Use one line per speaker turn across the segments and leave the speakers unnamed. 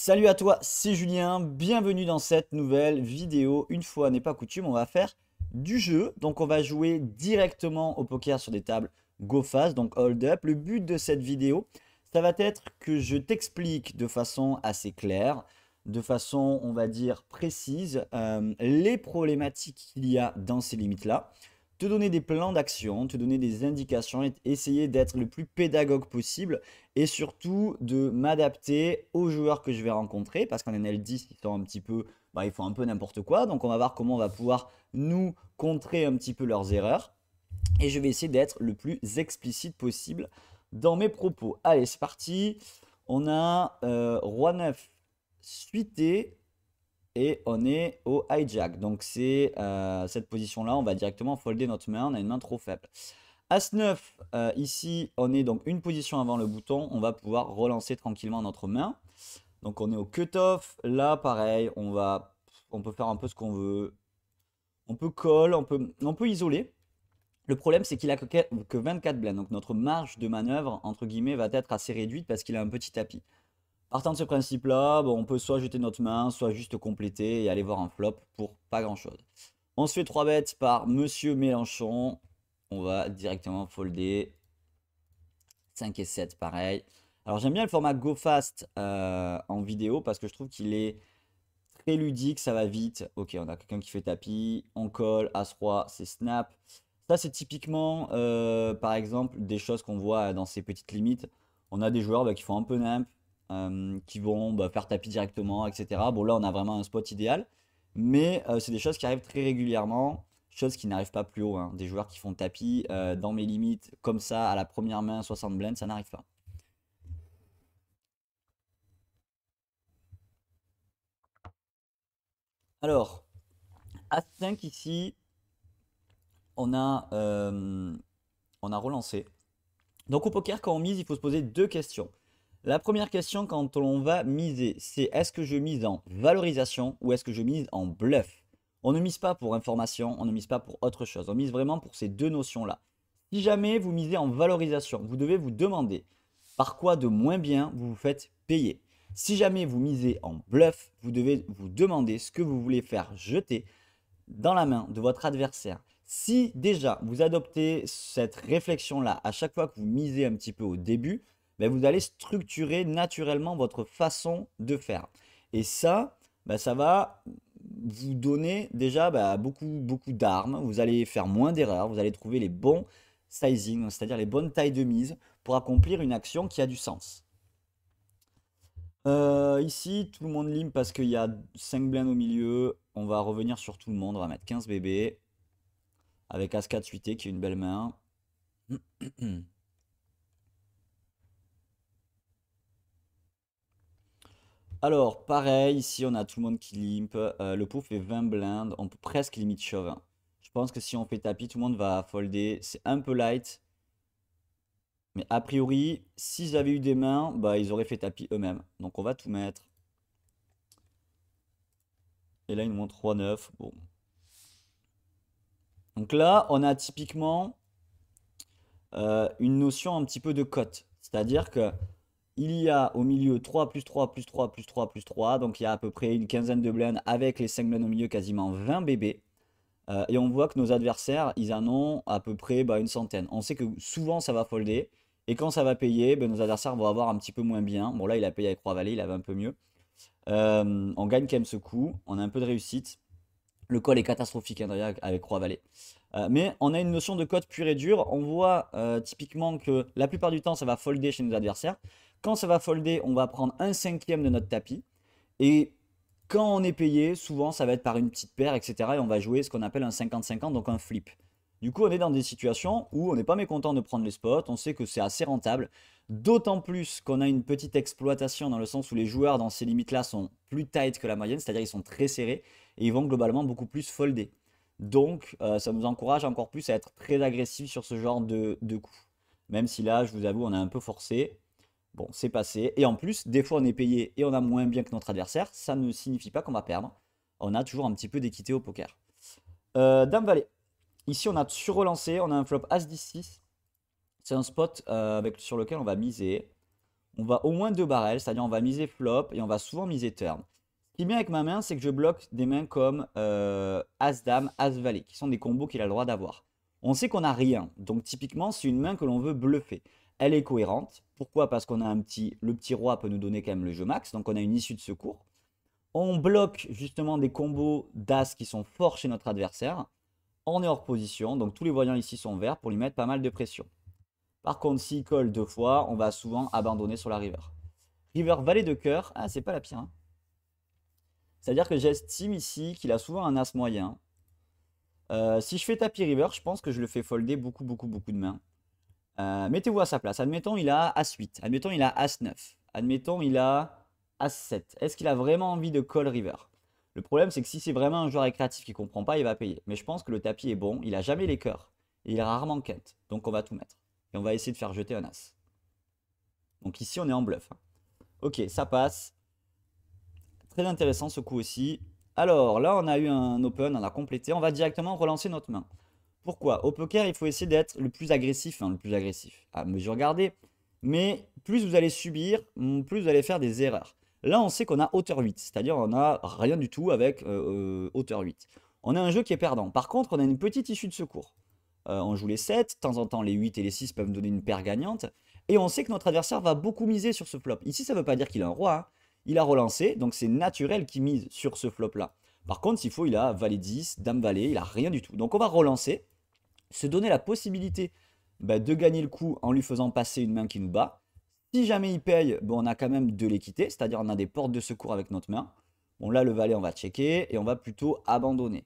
Salut à toi, c'est Julien, bienvenue dans cette nouvelle vidéo. Une fois n'est pas coutume, on va faire du jeu. Donc on va jouer directement au poker sur des tables go fast, donc hold up. Le but de cette vidéo, ça va être que je t'explique de façon assez claire, de façon on va dire précise, les problématiques qu'il y a dans ces limites-là, te donner des plans d'action, te donner des indications et essayer d'être le plus pédagogue possible et surtout de m'adapter aux joueurs que je vais rencontrer parce qu'en NL10 ils sont un petit peu, ils font un peu n'importe quoi, donc on va voir comment on va pouvoir nous contrer un petit peu leurs erreurs et je vais essayer d'être le plus explicite possible dans mes propos. Allez, c'est parti. On a Roi 9 suité et on est au hijack. Donc c'est cette position-là, on va directement folder notre main, on a une main trop faible. As-9, ici, on est donc une position avant le bouton. On va pouvoir relancer tranquillement notre main. Donc on est au cut-off. Là, pareil, on peut faire un peu ce qu'on veut. On peut call, on peut isoler. Le problème, c'est qu'il a que 24 blindes. Donc notre marge de manœuvre, entre guillemets, va être assez réduite parce qu'il a un petit tapis. Partant de ce principe-là, bon, on peut soit jeter notre main, soit juste compléter et aller voir un flop pour pas grand-chose. On se fait 3 bêtes par Monsieur Mélenchon. On va directement folder. 5 et 7, pareil. Alors j'aime bien le format Go Fast en vidéo parce que je trouve qu'il est très ludique, ça va vite. Ok, on a quelqu'un qui fait tapis, on colle, As-Roi, c'est snap. Ça c'est typiquement, par exemple, des choses qu'on voit dans ces petites limites. On a des joueurs qui font un peu nimp, qui vont faire tapis directement, etc. Bon là on a vraiment un spot idéal, mais c'est des choses qui arrivent très régulièrement. Chose qui n'arrive pas plus haut, hein. Des joueurs qui font tapis dans mes limites comme ça à la première main 60 blindes, ça n'arrive pas. Alors, As-5 ici, on a, euh, on a relancé. Donc au poker, quand on mise, il faut se poser deux questions. La première question quand on va miser, c'est est-ce que je mise en valorisation ou est-ce que je mise en bluff? On ne mise pas pour information, on ne mise pas pour autre chose. On mise vraiment pour ces deux notions-là. Si jamais vous misez en valorisation, vous devez vous demander par quoi de moins bien vous vous faites payer. Si jamais vous misez en bluff, vous devez vous demander ce que vous voulez faire jeter dans la main de votre adversaire. Si déjà vous adoptez cette réflexion-là à chaque fois que vous misez un petit peu au début, ben vous allez structurer naturellement votre façon de faire. Et ça, ça va vous donner déjà beaucoup d'armes. Vous allez faire moins d'erreurs. Vous allez trouver les bons sizing, c'est-à-dire les bonnes tailles de mise pour accomplir une action qui a du sens. Ici, tout le monde lime parce qu'il y a 5 blindes au milieu. On va revenir sur tout le monde. On va mettre 15 bébés. Avec As-4 suité qui est une belle main. Alors, pareil, ici on a tout le monde qui limp. Le pot fait 20 blindes. On peut presque limite shove, hein. Je pense que si on fait tapis, tout le monde va folder. C'est un peu light. Mais a priori, s'ils avaient eu des mains, ils auraient fait tapis eux-mêmes. Donc on va tout mettre. Et là, ils nous montrent 3-9. Bon. Donc là, on a typiquement une notion un petit peu de cote. C'est-à-dire que il y a au milieu 3 plus 3 plus 3 plus 3 plus 3. Donc il y a à peu près une quinzaine de blindes avec les 5 blindes au milieu, quasiment 20 bébés. Et on voit que nos adversaires, ils en ont à peu près une centaine. On sait que souvent ça va folder. Et quand ça va payer, nos adversaires vont avoir un petit peu moins bien. Bon là il a payé avec Roi Valet, il avait un peu mieux. On gagne quand même ce coup. On a un peu de réussite. Le call est catastrophique, hein, d'ailleurs, avec Roi Valet. Mais on a une notion de code pur et dur. On voit typiquement que la plupart du temps, ça va folder chez nos adversaires. Quand ça va folder, on va prendre un cinquième de notre tapis. Et quand on est payé, souvent, ça va être par une petite paire, etc. Et on va jouer ce qu'on appelle un 50-50, donc un flip. Du coup, on est dans des situations où on n'est pas mécontent de prendre les spots. On sait que c'est assez rentable. D'autant plus qu'on a une petite exploitation dans le sens où les joueurs dans ces limites-là sont plus tight que la moyenne, c'est-à-dire ils sont très serrés et ils vont globalement beaucoup plus folder. Donc, ça nous encourage encore plus à être très agressif sur ce genre de coup. Même si là, je vous avoue, on a un peu forcé. Bon, c'est passé. Et en plus, des fois, on est payé et on a moins bien que notre adversaire. Ça ne signifie pas qu'on va perdre. On a toujours un petit peu d'équité au poker. Dame Valet. Ici, on a surrelancé. On a un flop As 10-6. C'est un spot sur lequel on va miser. on va au moins 2 barrels, c'est-à-dire on va miser flop et on va souvent miser turn. Ce qui est bien avec ma main, c'est que je bloque des mains comme As-Dame, As-Valet, qui sont des combos qu'il a le droit d'avoir. On sait qu'on n'a rien, donc typiquement c'est une main que l'on veut bluffer. Elle est cohérente. Pourquoi? Parce qu'on a le petit roi peut nous donner quand même le jeu max, donc on a une issue de secours. On bloque justement des combos d'As qui sont forts chez notre adversaire. On est hors position, donc tous les voyants ici sont verts pour lui mettre pas mal de pression. Par contre, s'il colle 2 fois, on va souvent abandonner sur la river. River valet de cœur, ah c'est pas la pire. Hein. C'est-à-dire que j'estime ici qu'il a souvent un as moyen. Si je fais tapis river, je pense que je le fais folder beaucoup de mains. Mettez-vous à sa place. Admettons il a As-8. Admettons il a As-9. Admettons il a As-7. Est-ce qu'il a vraiment envie de call river? Le problème c'est que si c'est vraiment un joueur récréatif qui ne comprend pas, il va payer. Mais je pense que le tapis est bon. Il a jamais les cœurs. Et il a rarement quinte. Donc on va tout mettre. Et on va essayer de faire jeter un As. Donc ici on est en bluff. Hein. Ok, ça passe. Très intéressant ce coup aussi. Alors là on a eu un open, on a complété. On va directement relancer notre main. Pourquoi? Au poker, il faut essayer d'être le plus agressif, le plus agressif, à mesure gardée. Mais plus vous allez subir, plus vous allez faire des erreurs. Là, on sait qu'on a hauteur 8, c'est-à-dire on n'a rien du tout avec hauteur 8. On a un jeu qui est perdant. Par contre, on a une petite issue de secours. On joue les 7, de temps en temps les 8 et les 6 peuvent me donner une paire gagnante. Et on sait que notre adversaire va beaucoup miser sur ce flop. Ici, ça ne veut pas dire qu'il a un roi. Hein. Il a relancé, donc c'est naturel qu'il mise sur ce flop-là. Par contre, s'il faut, il a valet 10, dame valet, il a rien du tout. Donc on va relancer, se donner la possibilité de gagner le coup en lui faisant passer une main qui nous bat. Si jamais il paye, bon, on a quand même de l'équité, c'est-à-dire on a des portes de secours avec notre main. Bon là, le valet, on va checker et on va plutôt abandonner.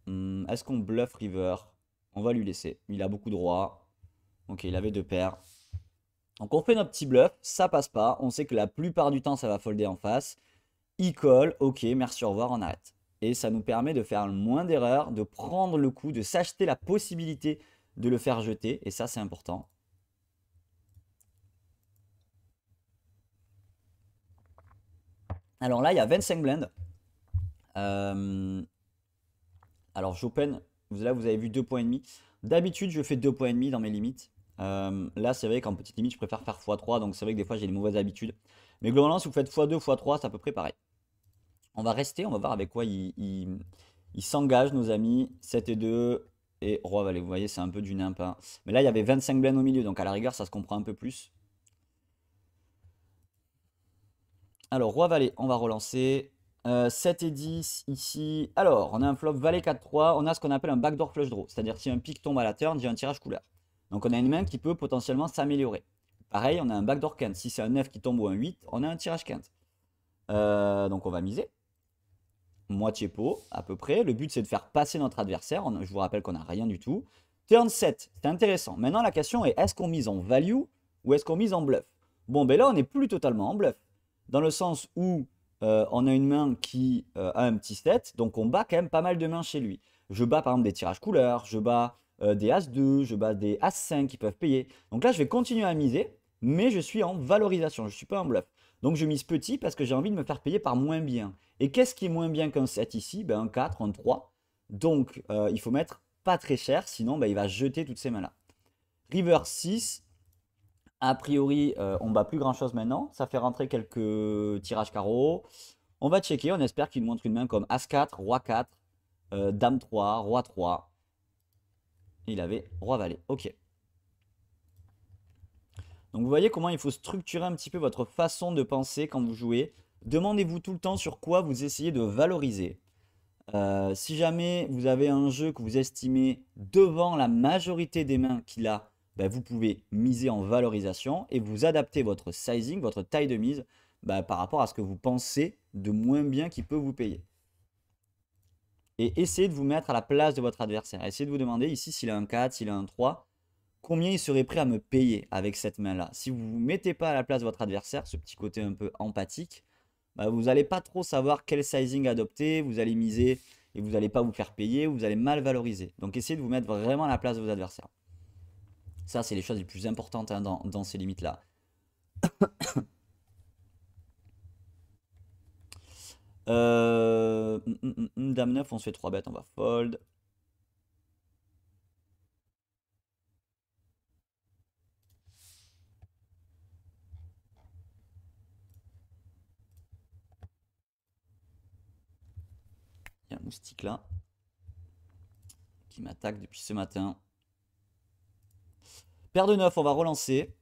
Est-ce qu'on bluff river? On va lui laisser. Il a beaucoup de rois. Ok, il avait 2 paires. Donc on fait notre petit bluff, ça passe pas. On sait que la plupart du temps, ça va folder en face. Il colle, ok, merci, au revoir, on arrête. Et ça nous permet de faire le moins d'erreurs, de prendre le coup, de s'acheter la possibilité de le faire jeter. Et ça, c'est important. Alors là, il y a 25 blinds. Alors j'open, là vous avez vu 2,5 points. D'habitude, je fais 2,5 points dans mes limites. Là, c'est vrai qu'en petite limite, je préfère faire x3. Donc c'est vrai que des fois, j'ai des mauvaises habitudes. Mais globalement, si vous faites x2, x3, c'est à peu près pareil. On va rester, on va voir avec quoi il s'engage, nos amis. 7 et 2 et roi valet. Vous voyez, c'est un peu du nimp. Hein. Mais là, il y avait 25 blinds au milieu, donc à la rigueur, ça se comprend un peu plus. Alors, roi valet, on va relancer. 7 et 10 ici. Alors, on a un flop valet 4-3. On a ce qu'on appelle un backdoor flush draw. C'est-à-dire si un pic tombe à la turn, j'ai un tirage couleur. Donc, on a une main qui peut potentiellement s'améliorer. Pareil, on a un backdoor quinte. Si c'est un 9 qui tombe ou un 8, on a un tirage quinte. Donc, on va miser. Moitié pot à peu près. Le but c'est de faire passer notre adversaire. Je vous rappelle qu'on n'a rien du tout. Turn 7, c'est intéressant. Maintenant la question est, est-ce qu'on mise en value ou est-ce qu'on mise en bluff? Bon ben là on n'est plus totalement en bluff. Dans le sens où on a une main qui a un petit 7, donc on bat quand même pas mal de mains chez lui. Je bats par exemple des tirages couleurs, je bats des As-2, je bats des As-5 qui peuvent payer. Donc là je vais continuer à miser, mais je suis en valorisation, je ne suis pas en bluff. Donc je mise petit parce que j'ai envie de me faire payer par moins bien. Et qu'est-ce qui est moins bien qu'un 7 ici? Un 4, un 3. Donc il faut mettre pas très cher, sinon il va jeter toutes ces mains-là. River 6, a priori on bat plus grand-chose maintenant. Ça fait rentrer quelques tirages carreaux. On va checker, on espère qu'il nous montre une main comme As-4, Roi 4, Dame 3, Roi 3. Et il avait Roi Valet. Ok. Donc vous voyez comment il faut structurer un petit peu votre façon de penser quand vous jouez. Demandez-vous tout le temps sur quoi vous essayez de valoriser. Si jamais vous avez un jeu que vous estimez devant la majorité des mains qu'il a, vous pouvez miser en valorisation et vous adapter votre sizing, votre taille de mise par rapport à ce que vous pensez de moins bien qu'il peut vous payer. Et essayez de vous mettre à la place de votre adversaire. Essayez de vous demander ici s'il a un 4, s'il a un 3, combien il serait prêt à me payer avec cette main-là. Si vous ne vous mettez pas à la place de votre adversaire, ce petit côté un peu empathique, vous n'allez pas trop savoir quel sizing adopter, vous allez miser et vous n'allez pas vous faire payer, vous allez mal valoriser. Donc essayez de vous mettre vraiment à la place de vos adversaires. Ça, c'est les choses les plus importantes dans ces limites-là. Dame 9, on se fait 3 bêtes, on va fold. moustique là qui m'attaque depuis ce matin. Paire de 9, on va relancer.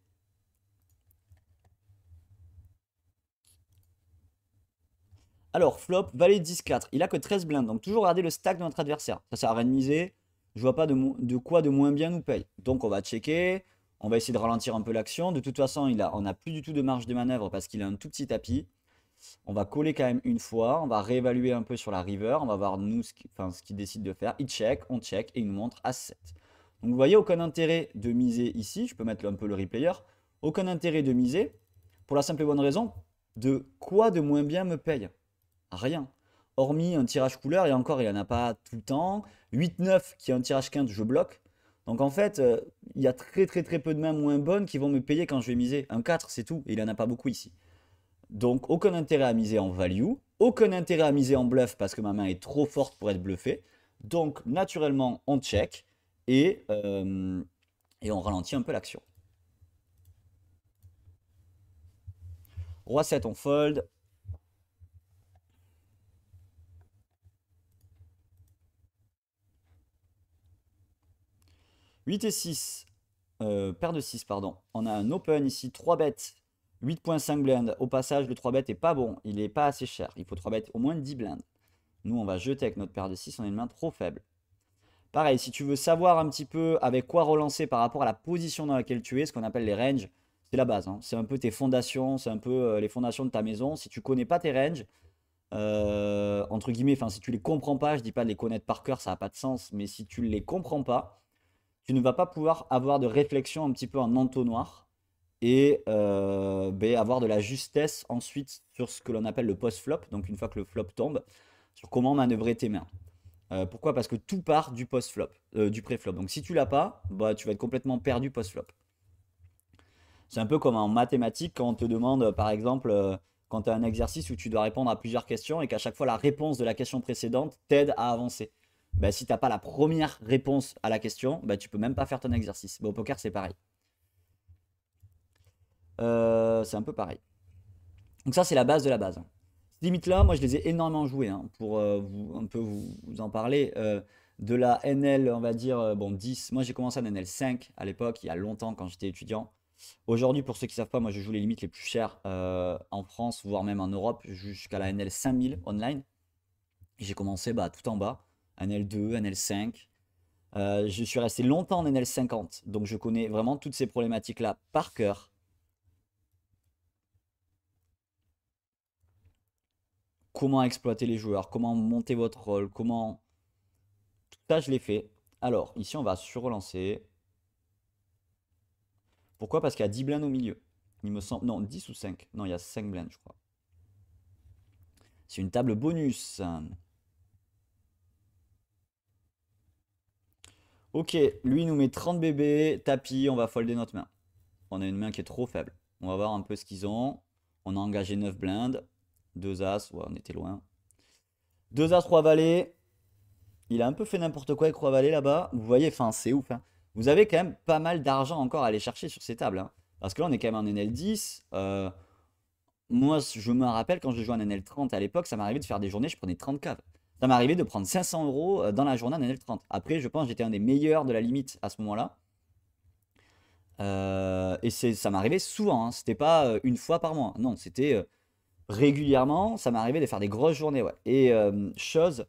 Alors, flop, valet 10-4. Il a que 13 blindes. Donc, toujours regarder le stack de notre adversaire. Ça sert à rien de miser. Je vois pas de quoi de moins bien nous paye. Donc, on va checker. On va essayer de ralentir un peu l'action. De toute façon, on n'a plus du tout de marge de manœuvre parce qu'il a un tout petit tapis. On va coller quand même une fois. On va réévaluer un peu sur la river. On va voir nous ce qu'il décide de faire. Il check, on check et il nous montre As-7. Donc, vous voyez, aucun intérêt de miser ici. Je peux mettre un peu le replayer. Aucun intérêt de miser pour la simple et bonne raison de quoi de moins bien me paye. Rien. Hormis un tirage couleur, et encore, il n'y en a pas tout le temps. 8-9 qui est un tirage quinte, je bloque. Donc en fait, il y a très peu de mains moins bonnes qui vont me payer quand je vais miser. Un 4, c'est tout. Et il n'y en a pas beaucoup ici. Donc aucun intérêt à miser en value. Aucun intérêt à miser en bluff parce que ma main est trop forte pour être bluffée. Donc naturellement, on check et on ralentit un peu l'action. Roi 7, on fold. 8 et 6, paire de 6, pardon. On a un open ici, 3 bêtes, 8.5 blindes. Au passage, le 3 bêtes est pas bon, il est pas assez cher. Il faut 3 bêtes au moins 10 blindes. Nous, on va jeter avec notre paire de 6, on a une main trop faible. Pareil, si tu veux savoir un petit peu avec quoi relancer par rapport à la position dans laquelle tu es, ce qu'on appelle les ranges, c'est la base. Hein. C'est un peu tes fondations, c'est un peu les fondations de ta maison. Si tu connais pas tes ranges, entre guillemets, si tu les comprends pas, je dis pas de les connaître par cœur, ça n'a pas de sens, mais si tu les comprends pas, tu ne vas pas pouvoir avoir de réflexion un petit peu en entonnoir et avoir de la justesse ensuite sur ce que l'on appelle le post-flop, donc une fois que le flop tombe, sur comment manœuvrer tes mains. Pourquoi? Parce que tout part du post-flop, du pré-flop. Donc si tu l'as pas, bah, tu vas être complètement perdu post-flop. C'est un peu comme en mathématiques quand on te demande, par exemple, quand tu as un exercice où tu dois répondre à plusieurs questions et qu'à chaque fois la réponse de la question précédente t'aide à avancer. Bah, si tu n'as pas la première réponse à la question, bah, tu peux même pas faire ton exercice. Bah, au poker, c'est pareil. C'est un peu pareil. Donc ça, c'est la base de la base. Ces limites-là, moi, je les ai énormément jouées hein, pour un peu vous en parler. De la NL, on va dire, bon, 10. Moi, j'ai commencé en NL 5 à l'époque, il y a longtemps quand j'étais étudiant. Aujourd'hui, pour ceux qui ne savent pas, moi, je joue les limites les plus chères en France, voire même en Europe. Je joue jusqu'à la NL 5000 online. J'ai commencé tout en bas. NL2, NL5. Je suis resté longtemps en NL50, donc je connais vraiment toutes ces problématiques-là par cœur. Comment exploiter les joueurs, comment monter votre rôle, comment... Tout ça, je l'ai fait. Alors, ici, on va sur-relancer. Pourquoi? Parce qu'il y a 10 blindes au milieu. Il me semble... Non, 10 ou 5. Non, il y a 5 blindes, je crois. C'est une table bonus. Ok, lui, il nous met 30 bébés, tapis, on va folder notre main. On a une main qui est trop faible. On va voir un peu ce qu'ils ont. On a engagé 9 blindes. 2 as, ouais, on était loin. 2 as, 3 valets. Il a un peu fait n'importe quoi avec 3 valets là-bas. Vous voyez, c'est ouf. Hein. Vous avez quand même pas mal d'argent encore à aller chercher sur ces tables. Hein. Parce que là, on est quand même en NL10. Moi, je me rappelle quand je jouais en NL30 à l'époque, ça m'arrivait de faire des journées, je prenais 30 caves. Ça m'arrivait de prendre 500 euros dans la journée en NL30. Après, je pense que j'étais un des meilleurs de la limite à ce moment-là. Et ça m'arrivait souvent. Hein. C'était pas une fois par mois. Non, c'était régulièrement. Ça m'arrivait de faire des grosses journées. Ouais. Et chose,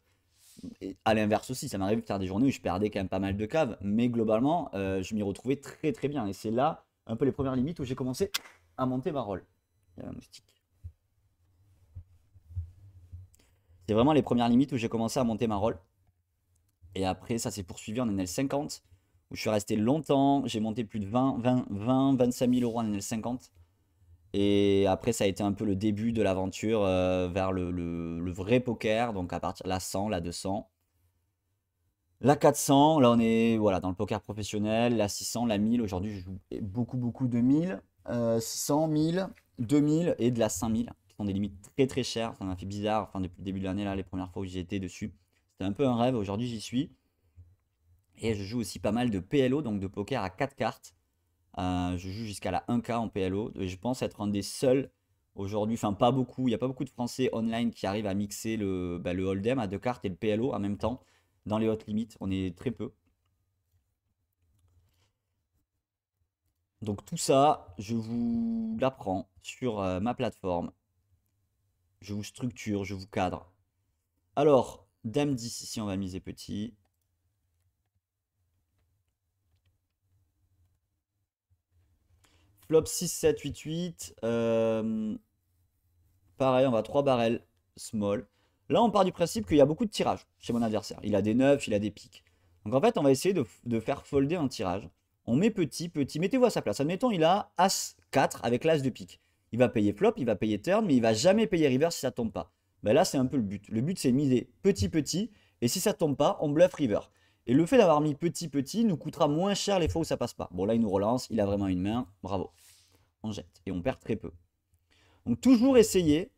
à l'inverse aussi, ça m'arrivait de faire des journées où je perdais quand même pas mal de caves. Mais globalement, je m'y retrouvais très bien. Et c'est là un peu les premières limites où j'ai commencé à monter ma roll. Il y a un moustique. C'est vraiment les premières limites où j'ai commencé à monter ma roll. Et après, ça s'est poursuivi en NL50, où je suis resté longtemps. J'ai monté plus de 25 000 euros en NL50. Et après, ça a été un peu le début de l'aventure vers le vrai poker. Donc à partir de la 100, la 200. La 400, là on est voilà, dans le poker professionnel. La 600, la 1000. Aujourd'hui, je joue beaucoup de 1000. 600, 1000, 2000 et de la 5000. Qui sont des limites très chères. Ça m'a fait bizarre. Enfin, depuis le début de l'année, là, les premières fois où j'y étais dessus. C'était un peu un rêve. Aujourd'hui, j'y suis. Et je joue aussi pas mal de PLO, donc de poker à 4 cartes. Je joue jusqu'à la 1K en PLO. Et je pense être un des seuls Aujourd'hui, enfin pas beaucoup, il n'y a pas beaucoup de Français online qui arrivent à mixer le Hold'em à deux cartes et le PLO en même temps dans les hautes limites. On est très peu. Donc tout ça, je vous l'apprends sur ma plateforme. Je vous structure, je vous cadre. Alors, Dame 10 ici, on va miser petit. Flop 6, 7, 8, 8. Pareil, on va 3 barrels small. Là, on part du principe qu'il y a beaucoup de tirages chez mon adversaire. Il a des 9, il a des piques. Donc en fait, on va essayer de faire folder un tirage. On met petit, petit. Mettez-vous à sa place. Admettons, il a As 4 avec l'As de pique. Il va payer flop, il va payer turn, mais il va jamais payer river si ça tombe pas. Ben là, c'est un peu le but. Le but, c'est de miser petit, petit. Et si ça tombe pas, on bluff river. Et le fait d'avoir mis petit, petit nous coûtera moins cher les fois où ça passe pas. Bon, là, il nous relance. Il a vraiment une main. Bravo. On jette. Et on perd très peu. Donc toujours essayer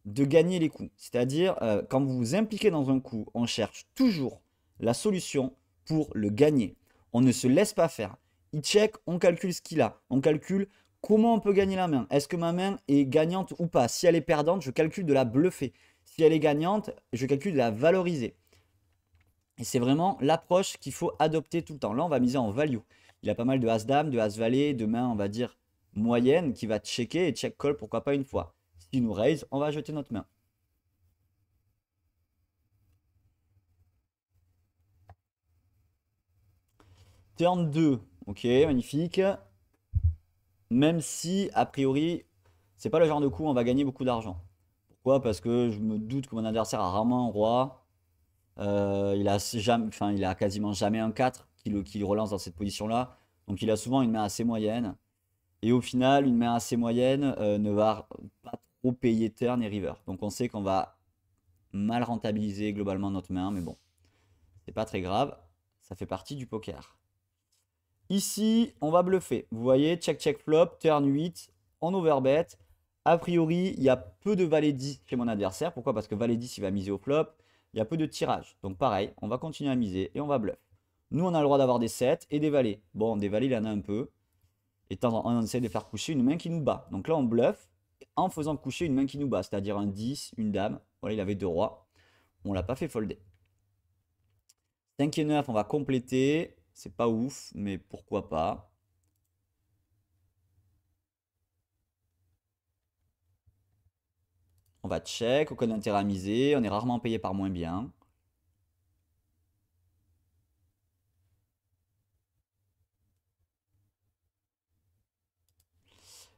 de gagner les coups. C'est-à-dire, quand vous vous impliquez dans un coup, on cherche toujours la solution pour le gagner. On ne se laisse pas faire. Il check, on calcule ce qu'il a. On calcule comment on peut gagner la main. Est-ce que ma main est gagnante ou pas? Si elle est perdante, je calcule de la bluffer. Si elle est gagnante, je calcule de la valoriser. Et c'est vraiment l'approche qu'il faut adopter tout le temps. Là, on va miser en value. Il a pas mal de As-Dame, de As-Valet, de mains, on va dire, moyennes, qui va checker et check-call, pourquoi pas une fois. S'il nous raise, on va jeter notre main. Turn 2, ok, magnifique. Même si, a priori, c'est pas le genre de coup où on va gagner beaucoup d'argent. Pourquoi? Parce que je me doute que mon adversaire a rarement un roi. Il a quasiment jamais un 4 qui le relance dans cette position-là. Donc il a souvent une main assez moyenne. Et au final, une main assez moyenne ne va pas trop payer turn et river. Donc on sait qu'on va mal rentabiliser globalement notre main, mais bon, c'est pas très grave. Ça fait partie du poker. Ici, on va bluffer. Vous voyez, check, check, flop, turn 8, en overbet. A priori, il y a peu de valet 10 chez mon adversaire. Pourquoi? Parce que valet 10, il va miser au flop. Il y a peu de tirage. Donc pareil, on va continuer à miser et on va bluff. Nous, on a le droit d'avoir des 7 et des valets. Bon, des valets, il y en a un peu. Et de temps en temps, on essaie de faire coucher une main qui nous bat. Donc là, on bluffe en faisant coucher une main qui nous bat. C'est-à-dire un 10, une dame. Voilà, il avait deux rois. On l'a pas fait folder. 5 et 9, on va compléter. C'est pas ouf, mais pourquoi pas. On va check, aucun intérêt à miser. On est rarement payé par moins bien.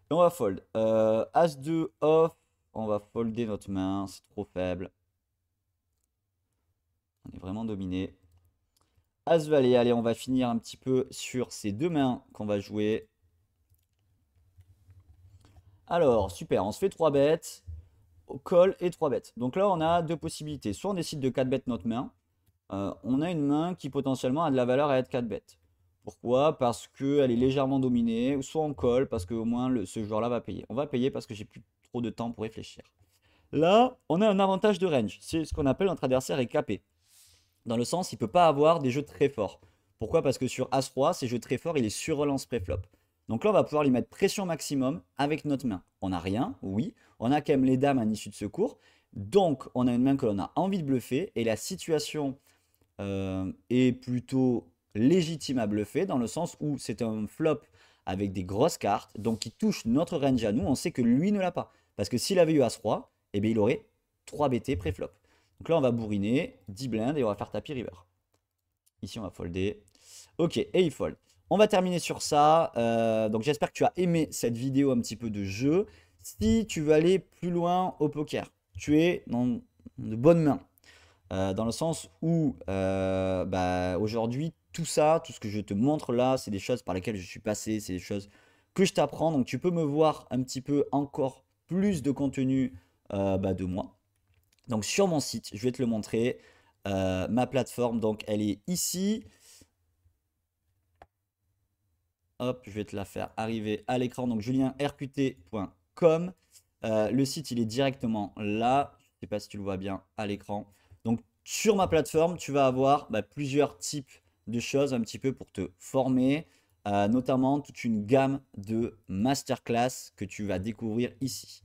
Et on va fold. As-2 off. On va folder notre main. C'est trop faible. On est vraiment dominé. As-Valet. Allez, on va finir un petit peu sur ces deux mains qu'on va jouer. Alors, super. On se fait 3 bêtes. Call et 3 bêtes. Donc là, on a deux possibilités. Soit on décide de 4 bêtes notre main. On a une main qui potentiellement a de la valeur à être 4 bêtes. Pourquoi? Parce qu'elle est légèrement dominée. Soit on colle parce qu'au moins ce joueur-là va payer. On va payer parce que j'ai plus trop de temps pour réfléchir. Là, on a un avantage de range. C'est ce qu'on appelle notre adversaire est capé. Dans le sens, il ne peut pas avoir des jeux très forts. Pourquoi? Parce que sur As-Roi, ces jeux très forts, il est sur relance pré-flop. Donc là, on va pouvoir lui mettre pression maximum avec notre main. On n'a rien, oui. On a quand même les dames en issue de secours. Donc, on a une main que l'on a envie de bluffer. Et la situation est plutôt légitime à bluffer dans le sens où c'est un flop avec des grosses cartes, donc qui touche notre range à nous. On sait que lui ne l'a pas. Parce que s'il avait eu As-Roi, eh bien, il aurait 3 BT pré-flop. Donc là, on va bourriner 10 blindes et on va faire tapis river. Ici, on va folder. Ok, et il fold. On va terminer sur ça. Donc j'espère que tu as aimé cette vidéo un petit peu de jeu. Si tu veux aller plus loin au poker, tu es dans de bonnes mains. Dans le sens où aujourd'hui, tout ça, tout ce que je te montre là, c'est des choses par lesquelles je suis passé, c'est des choses que je t'apprends. Donc tu peux me voir un petit peu encore plus de contenu de moi. Donc sur mon site, je vais te le montrer. Ma plateforme, donc elle est ici. Hop, je vais te la faire arriver à l'écran. Donc julienrqt.com. Le site, il est directement là. Je ne sais pas si tu le vois bien à l'écran. Donc sur ma plateforme, tu vas avoir plusieurs types de choses un petit peu pour te former. Notamment toute une gamme de masterclass que tu vas découvrir ici.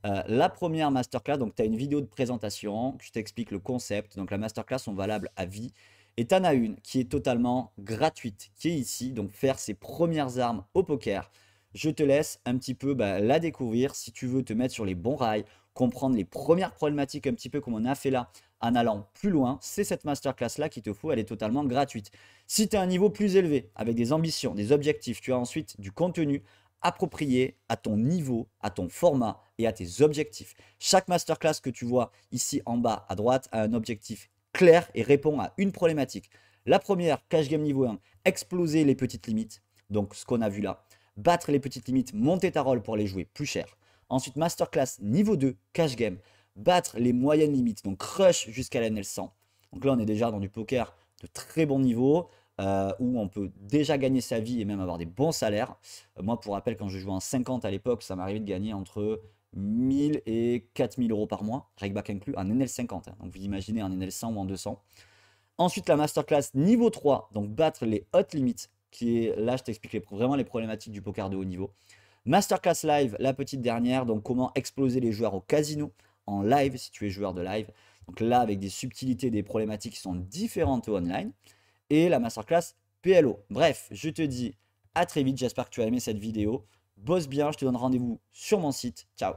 La première masterclass, donc tu as une vidéo de présentation, je t'explique le concept. Donc la masterclass sont valables à vie. Et tu en as une qui est totalement gratuite, qui est ici, donc faire ses premières armes au poker. Je te laisse un petit peu la découvrir si tu veux te mettre sur les bons rails, comprendre les premières problématiques un petit peu comme on a fait là, en allant plus loin. C'est cette masterclass là qu'il te faut, elle est totalement gratuite. Si tu as un niveau plus élevé, avec des ambitions, des objectifs, tu as ensuite du contenu approprié à ton niveau, à ton format et à tes objectifs. Chaque masterclass que tu vois ici en bas à droite a un objectif clair et répond à une problématique. La première, cash game niveau 1, exploser les petites limites, donc ce qu'on a vu là. Battre les petites limites, monter ta roll pour les jouer plus cher. Ensuite, masterclass niveau 2, cash game, battre les moyennes limites, donc crush jusqu'à la NL100. Donc là, on est déjà dans du poker de très bon niveau, où on peut déjà gagner sa vie et même avoir des bons salaires. Moi, pour rappel, quand je jouais en 50 à l'époque, ça m'arrivait de gagner entre 1000 et 4000 euros par mois, back inclus, en NL50. Donc vous imaginez en NL100 ou en 200. Ensuite, la masterclass niveau 3, donc battre les hot limits, qui est là, je t'explique vraiment les problématiques du poker de haut niveau. Masterclass live, la petite dernière, donc comment exploser les joueurs au casino en live si tu es joueur de live. Donc là, avec des subtilités, des problématiques qui sont différentes au online. Et la masterclass PLO. Bref, je te dis à très vite, j'espère que tu as aimé cette vidéo. Bosse bien, je te donne rendez-vous sur mon site. Ciao.